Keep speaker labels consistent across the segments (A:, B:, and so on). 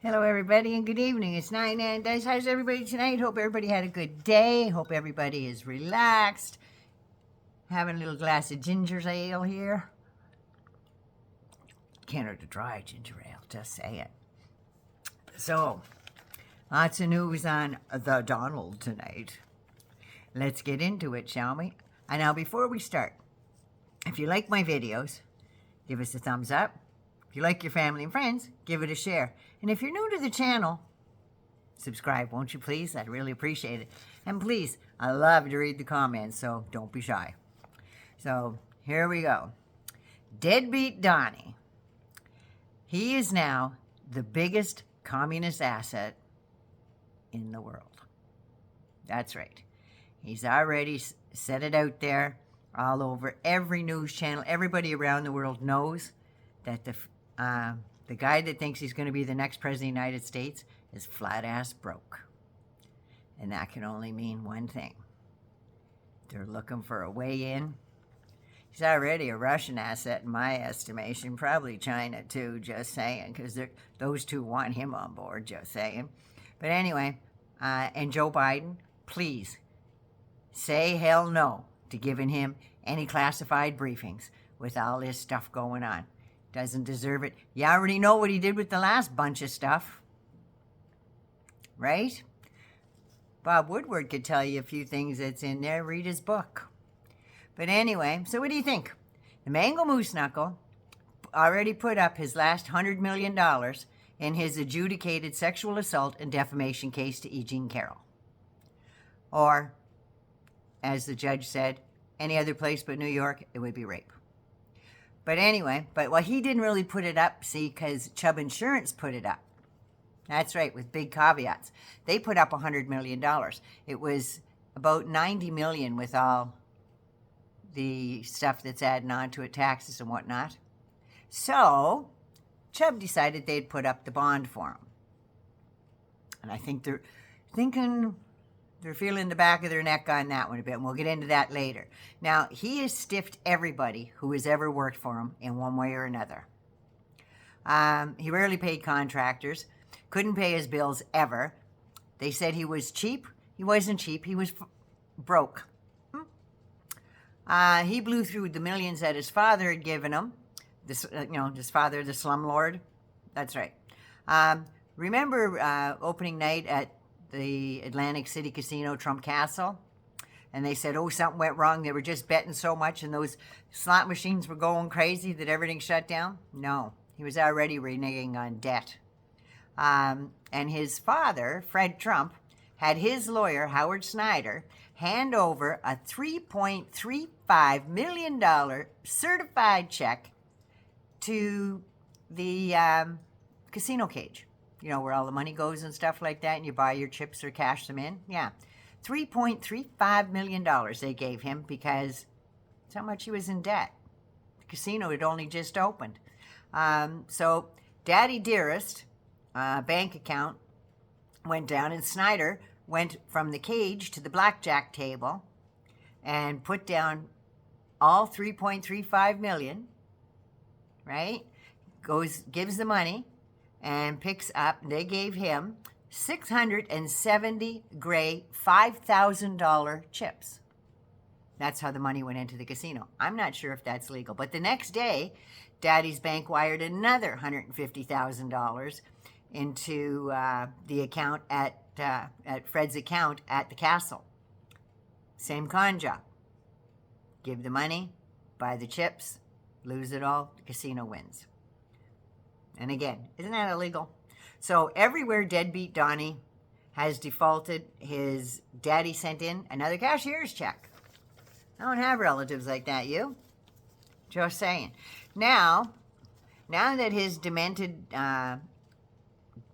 A: Hello, everybody, and good evening. It's 9 and Dice. How's everybody tonight? Hope everybody had a good day. Hope everybody is relaxed. Having a little glass of ginger ale here. Can't hurt to try ginger ale, just say it. So, lots of news on the Donald tonight. Let's get into it, shall we? And now, before we start, if you like my videos, give us a thumbs up. If you like your family and friends, give it a share. And if you're new to the channel, subscribe, won't you please? I'd really appreciate it. And please, I love to read the comments, so don't be shy. So here we go. Deadbeat Donny. He is now the biggest communist asset in the world. That's right. He's already set it out there all over every news channel. Everybody around the world knows that the guy that thinks he's going to be the next president of the United States is flat-ass broke. And that can only mean one thing. They're looking for a way in. He's already a Russian asset in my estimation, probably China too, just saying, because those two want him on board, just saying. But anyway, and Joe Biden, please say hell no to giving him any classified briefings with all this stuff going on. Doesn't deserve it. You already know what he did with the last bunch of stuff, right? Bob Woodward could tell you a few things that's in there. Read his book. But anyway, so what do you think? The Mango Moose Knuckle already put up his last $100 million in his adjudicated sexual assault and defamation case to E. Jean Carroll. Or, as the judge said, any other place but New York, it would be rape. But anyway, he didn't really put it up, see, because Chubb Insurance put it up. That's right, with big caveats. They put up $100 million. It was about $90 million with all the stuff that's adding on to it, taxes and whatnot. So, Chubb decided they'd put up the bond for him. And I think they're feeling the back of their neck on that one a bit, and we'll get into that later. Now, he has stiffed everybody who has ever worked for him in one way or another. He rarely paid contractors, couldn't pay his bills ever. They said he was cheap. He wasn't cheap. He was broke. He blew through the millions that his father had given him. His father, the slumlord. That's right. Remember opening night at the Atlantic City Casino, Trump Castle? And they said, oh, something went wrong. They were just betting so much and those slot machines were going crazy that everything shut down? No, he was already reneging on debt. And his father, Fred Trump, had his lawyer, Howard Snyder, hand over a $3.35 million certified check to the casino cage. You know, where all the money goes and stuff like that, and you buy your chips or cash them in. Yeah. $3.35 million they gave him because that's how much he was in debt. The casino had only just opened. So Daddy Dearest bank account went down, and Snyder went from the cage to the blackjack table and put down all $3.35 million, right? Gives the money, and picks up, they gave him 670 gray $5,000 chips. That's how the money went into the casino. I'm not sure if that's legal. But the next day, Daddy's bank wired another $150,000 into the account at Fred's account at the castle. Same con job. Give the money, buy the chips, lose it all, the casino wins. And again, isn't that illegal? So everywhere Deadbeat Donny has defaulted, his daddy sent in another cashier's check. I don't have relatives like that, you? Just saying. Now that his demented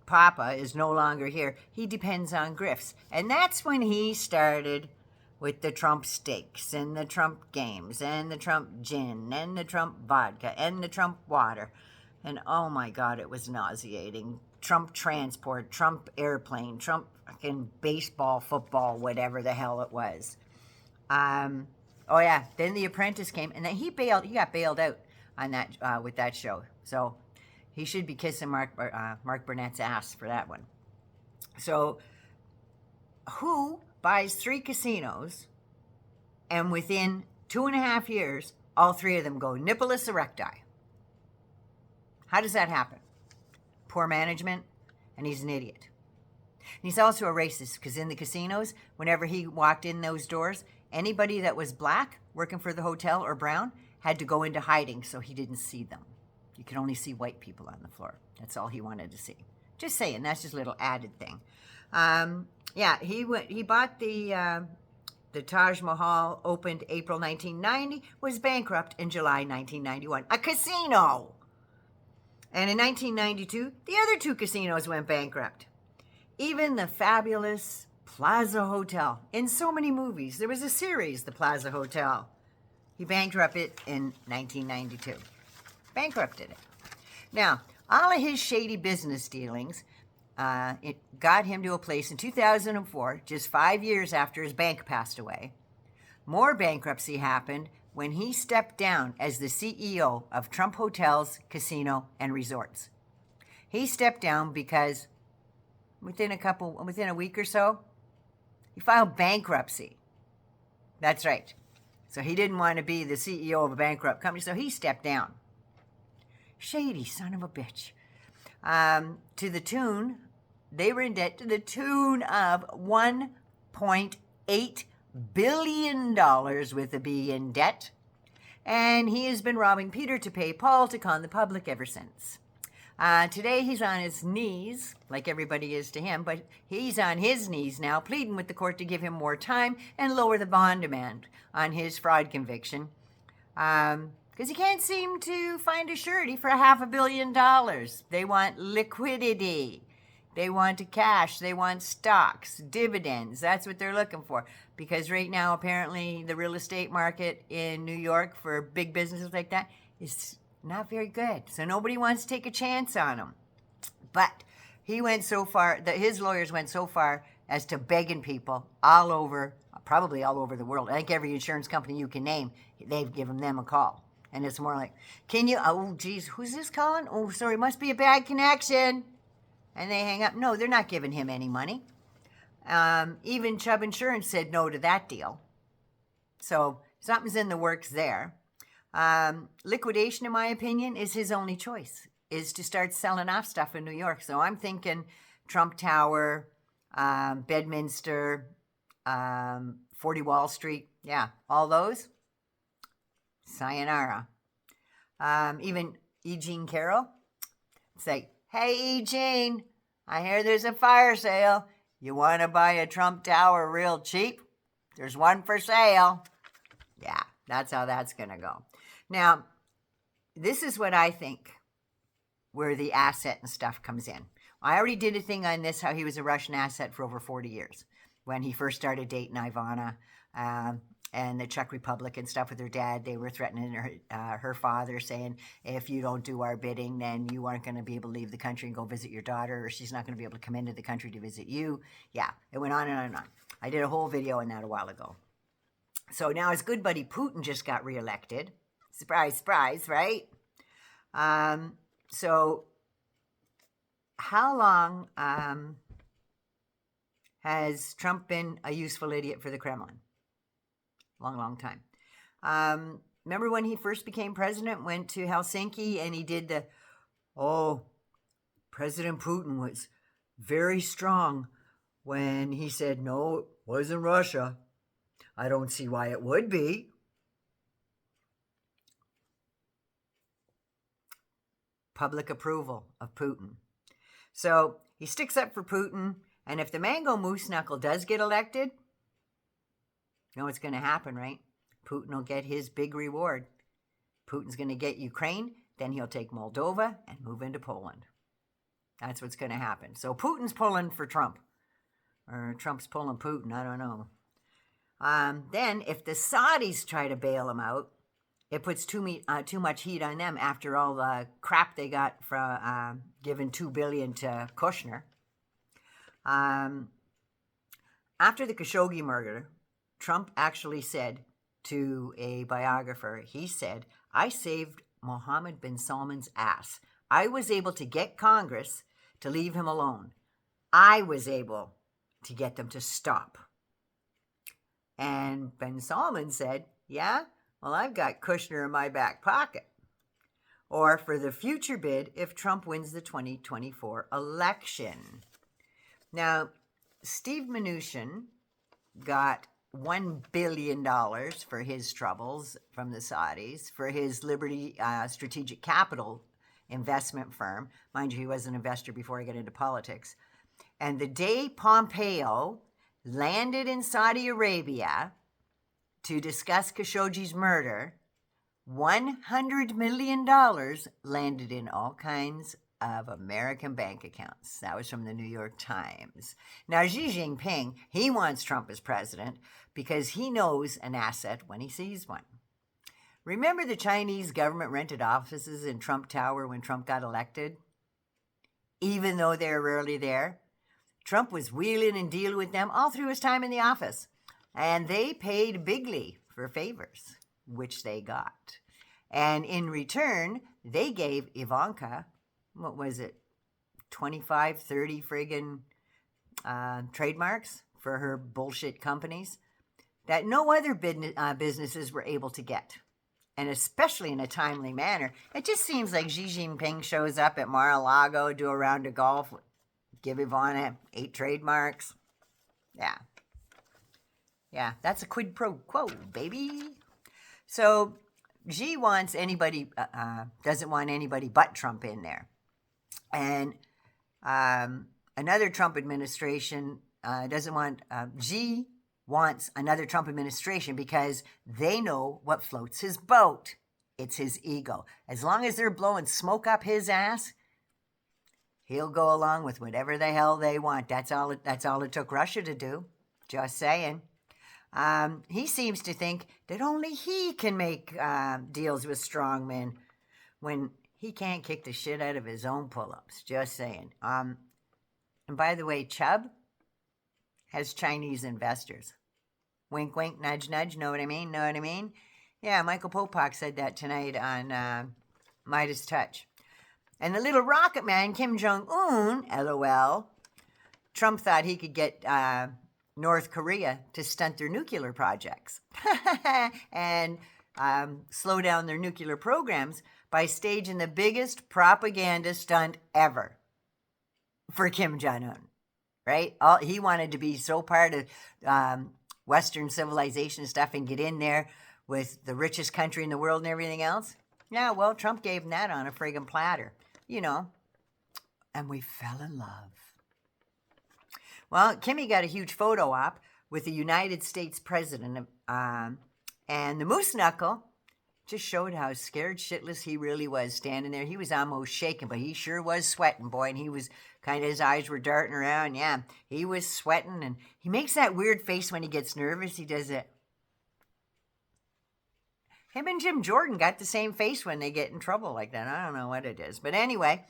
A: papa is no longer here, he depends on grifts. And that's when he started with the Trump steaks and the Trump games and the Trump gin and the Trump vodka and the Trump water. And oh my God, it was nauseating. Trump transport, Trump airplane, Trump fucking baseball, football, whatever the hell it was. Oh yeah, then The Apprentice came, and then he got bailed out on that with that show. So He should be kissing Mark Burnett's ass for that one. So, who buys 3 casinos, and within 2.5 years, all 3 of them go nippleless erecti? How does that happen? Poor management, and he's an idiot. And he's also a racist, because in the casinos, whenever he walked in those doors, anybody that was black working for the hotel or brown had to go into hiding so he didn't see them. You could only see white people on the floor. That's all he wanted to see. Just saying, that's just a little added thing. Yeah, he bought the Taj Mahal, opened April 1990, was bankrupt in July 1991. A casino! And in 1992, the other 2 casinos went bankrupt. Even the fabulous Plaza Hotel. In so many movies, there was a series, The Plaza Hotel. He bankrupted it in 1992. Bankrupted it. Now, all of his shady business dealings, it got him to a place in 2004, just 5 years after his bank passed away. More bankruptcy happened when he stepped down as the CEO of Trump Hotels, Casino, and Resorts. He stepped down because within a week or so, he filed bankruptcy. That's right. So he didn't want to be the CEO of a bankrupt company, so he stepped down. Shady son of a bitch. They were in debt to the tune of $1.8 billion with a B in debt. And he has been robbing Peter to pay Paul to con the public ever since. Today he's on his knees, like everybody is to him, but he's on his knees now, pleading with the court to give him more time and lower the bond demand on his fraud conviction. Because he can't seem to find a surety for $500 million. They want liquidity. They want cash. They want stocks, dividends. That's what they're looking for. Because right now, apparently, the real estate market in New York for big businesses like that is not very good. So nobody wants to take a chance on him. But he went so far, his lawyers went so far as to begging people all over, probably all over the world. I think every insurance company you can name, they've given them a call. And it's more like, oh, geez, who's this calling? Oh, sorry, must be a bad connection. And they hang up. No, they're not giving him any money. Even Chubb Insurance said no to that deal. So something's in the works there. Liquidation, in my opinion, is his only choice, is to start selling off stuff in New York. So I'm thinking Trump Tower, Bedminster, 40 Wall Street. Yeah, all those. Sayonara. Even E. Jean Carroll. It's like, hey, E. Jean, I hear there's a fire sale. You want to buy a Trump Tower real cheap? There's one for sale. Yeah, that's how that's going to go. Now, this is what I think where the asset and stuff comes in. I already did a thing on this, how he was a Russian asset for over 40 years when he first started dating Ivana. And the Czech Republic and stuff with her dad, they were threatening her father, saying, if you don't do our bidding, then you aren't going to be able to leave the country and go visit your daughter, or she's not going to be able to come into the country to visit you. Yeah, it went on and on and on. I did a whole video on that a while ago. So now his good buddy Putin just got reelected. Surprise, surprise, right? So how long has Trump been a useful idiot for the Kremlin? Long time. Remember when he first became president, went to Helsinki, and he did President Putin was very strong when he said, no, it wasn't Russia. I don't see why it would be. Public approval of Putin. So he sticks up for Putin, and if the Mango Moose Knuckle does get elected, you know what's going to happen, right? Putin will get his big reward. Putin's going to get Ukraine, then he'll take Moldova and move into Poland. That's what's going to happen. So Putin's pulling for Trump. Or Trump's pulling Putin, I don't know. Then if the Saudis try to bail him out, it puts too much heat on them after all the crap they got from giving $2 billion to Kushner. After the Khashoggi murder, Trump actually said to a biographer, he said, I saved Mohammed bin Salman's ass I was able to get Congress to leave him alone. I was able to get them to stop. And Ben Salman said, yeah, well, I've got Kushner in my back pocket. Or for the future bid if Trump wins the 2024 election. Now, Steve Mnuchin got $1 billion for his troubles from the Saudis, for his Liberty Strategic Capital investment firm. Mind you, he was an investor before he got into politics. And the day Pompeo landed in Saudi Arabia to discuss Khashoggi's murder, $100 million landed in all kinds of American bank accounts. That was from the New York Times. Now, Xi Jinping, he wants Trump as president because he knows an asset when he sees one. Remember the Chinese government rented offices in Trump Tower when Trump got elected? Even though they were rarely there, Trump was wheeling and dealing with them all through his time in the office. And they paid bigly for favors, which they got. And in return, they gave Ivanka, what was it, 25, 30 friggin' trademarks for her bullshit companies that no other businesses were able to get. And especially in a timely manner. It just seems like Xi Jinping shows up at Mar-a-Lago, do a round of golf, give Ivana 8 trademarks. Yeah, that's a quid pro quo, baby. So Xi wants anybody, doesn't want anybody but Trump in there. And another Trump administration doesn't want, Xi wants another Trump administration because they know what floats his boat. It's his ego. As long as they're blowing smoke up his ass, he'll go along with whatever the hell they want. That's all it took Russia to do. Just saying. He seems to think that only he can make deals with strongmen when he can't kick the shit out of his own pull-ups. Just saying. And by the way, Chubb has Chinese investors. Wink, wink, nudge, nudge. Know what I mean? Know what I mean? Yeah, Michael Popak said that tonight on MeidasTouch. And the little rocket man, Kim Jong-un, LOL, Trump thought he could get North Korea to stunt their nuclear projects and slow down their nuclear programs by staging the biggest propaganda stunt ever for Kim Jong-un, right? He wanted to be so part of Western civilization stuff and get in there with the richest country in the world and everything else. Yeah, well, Trump gave him that on a friggin' platter, you know, and we fell in love. Well, Kimmy got a huge photo op with the United States president, and the moose knuckle just showed how scared shitless he really was standing there. He was almost shaking, but he sure was sweating, boy, and he was kind of, his eyes were darting around. Yeah, he was sweating, and he makes that weird face when he gets nervous. He does it. Him and Jim Jordan got the same face when they get in trouble like that. I don't know what it is. But anyway,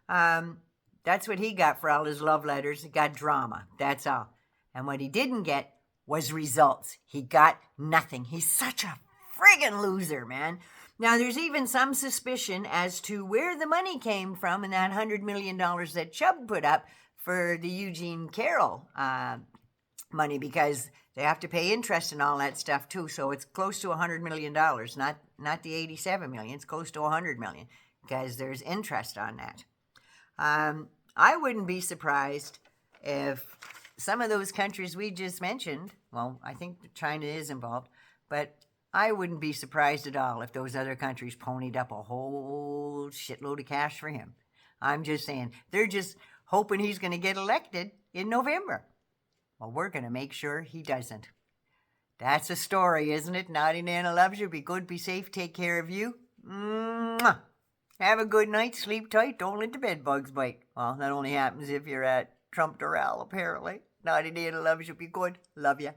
A: that's what he got for all his love letters. He got drama. That's all. And what he didn't get was results. He got nothing. He's such a friggin' loser, man. Now, there's even some suspicion as to where the money came from in that $100 million that Chubb put up for the Eugene Carroll money, because they have to pay interest and all that stuff too. So it's close to $100 million, not the $87 million. It's close to $100 million because there's interest on that. I wouldn't be surprised if some of those countries we just mentioned, well, I think China is involved, but I wouldn't be surprised at all if those other countries ponied up a whole shitload of cash for him. I'm just saying, they're just hoping he's going to get elected in November. Well, we're going to make sure he doesn't. That's a story, isn't it? Naughty Nana loves you. Be good, be safe, take care of you. Mwah. Have a good night, sleep tight, don't let the bed bugs bite. Well, that only happens if you're at Trump Doral, apparently. Naughty Nana loves you, be good, love you.